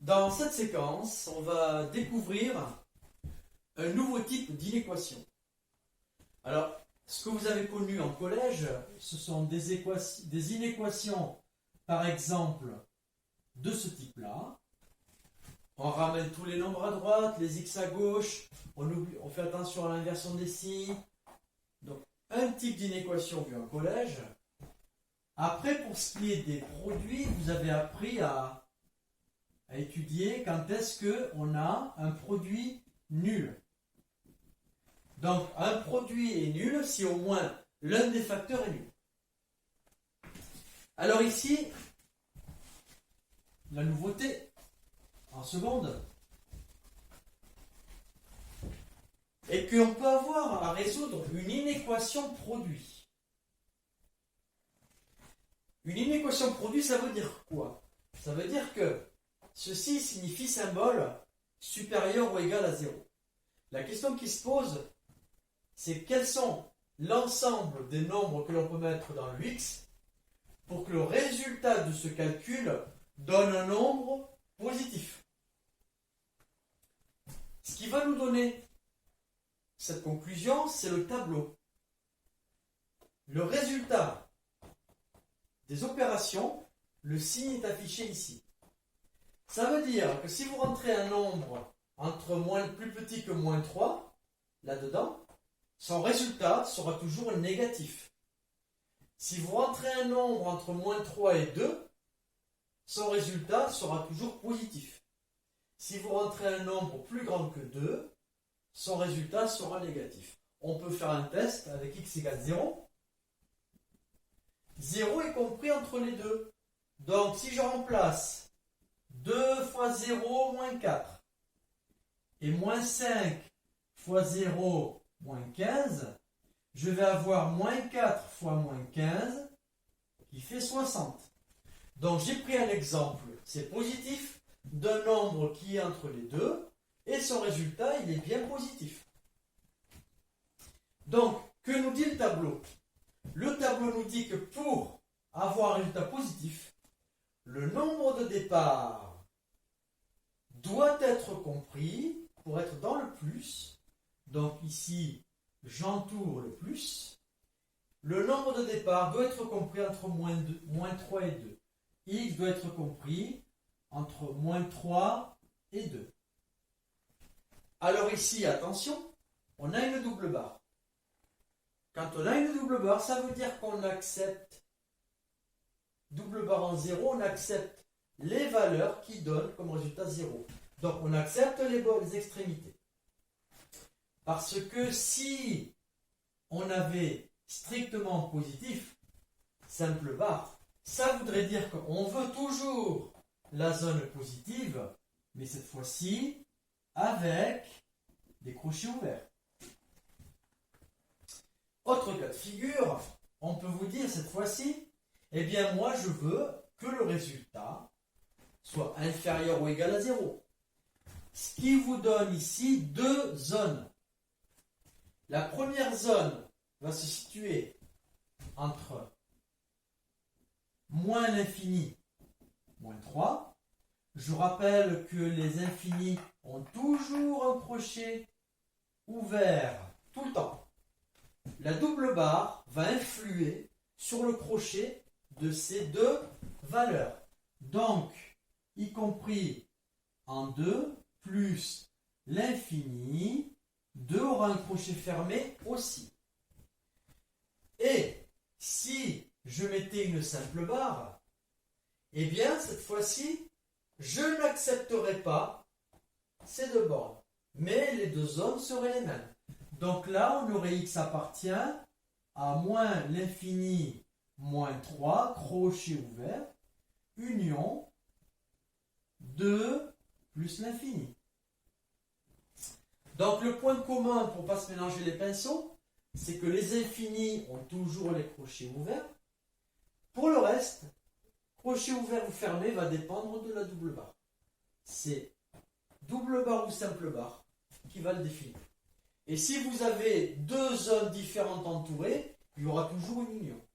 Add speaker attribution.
Speaker 1: Dans cette séquence, on va découvrir un nouveau type d'inéquation. Alors, ce que vous avez connu en collège, ce sont des inéquations, par exemple, de ce type-là. On ramène tous les nombres à droite, les x à gauche, on fait attention à l'inversion des signes. Donc, un type d'inéquation vu en collège. Après, pour ce qui est des produits, vous avez appris à étudier quand est-ce qu'on a un produit nul. Donc, un produit est nul si au moins l'un des facteurs est nul. Alors ici, la nouveauté, en seconde, est qu'on peut avoir à résoudre une inéquation produit. Une inéquation produit, ça veut dire quoi? Ça veut dire que ceci signifie symbole supérieur ou égal à 0. La question qui se pose, c'est quels sont l'ensemble des nombres que l'on peut mettre dans le x pour que le résultat de ce calcul donne un nombre positif. Ce qui va nous donner cette conclusion, c'est le tableau. Le résultat des opérations, le signe est affiché ici. Ça veut dire que si vous rentrez un nombre entre plus petit que moins 3, là-dedans, son résultat sera toujours négatif. Si vous rentrez un nombre entre moins 3 et 2, son résultat sera toujours positif. Si vous rentrez un nombre plus grand que 2, son résultat sera négatif. On peut faire un test avec x égale 0. 0 est compris entre les deux. Donc si je remplace 2 fois 0, moins 4, et moins 5 fois 0, moins 15, je vais avoir moins 4 fois moins 15, qui fait 60. Donc j'ai pris un exemple, c'est positif, d'un nombre qui est entre les deux, et son résultat, il est bien positif. Donc, que nous dit le tableau? Le tableau nous dit que pour avoir un résultat positif, le nombre de départ doit être compris pour être dans le plus. Donc ici, j'entoure le plus. Le nombre de départ doit être compris entre moins 3 et 2. X doit être compris entre moins 3 et 2. Alors ici, attention, on a une double barre. Quand on a une double barre, ça veut dire qu'on accepte, double barre en 0, on accepte les valeurs qui donnent comme résultat 0. Donc on accepte les extrémités. Parce que si on avait strictement positif, simple barre, ça voudrait dire qu'on veut toujours la zone positive, mais cette fois-ci avec des crochets ouverts. Autre cas de figure, on peut vous dire cette fois-ci, eh bien moi je veux que le résultat soit inférieur ou égal à 0. Ce qui vous donne ici deux zones. La première zone va se situer entre moins l'infini, moins 3. Je rappelle que les infinis ont toujours un crochet ouvert tout le temps. La double barre va influer sur le crochet de ces deux valeurs. Donc, y compris en 2, plus l'infini, 2 aura un crochet fermé aussi. Et si je mettais une simple barre, eh bien, cette fois-ci, je n'accepterai pas ces deux bornes, mais les deux zones seraient les mêmes. Donc là, on aurait x appartient à moins l'infini, moins 3, crochet ouvert, union 2 plus l'infini. Donc le point commun pour ne pas se mélanger les pinceaux, c'est que les infinis ont toujours les crochets ouverts. Pour le reste, crochet ouvert ou fermé va dépendre de la double barre. C'est double barre ou simple barre qui va le définir. Et si vous avez deux zones différentes entourées, il y aura toujours une union.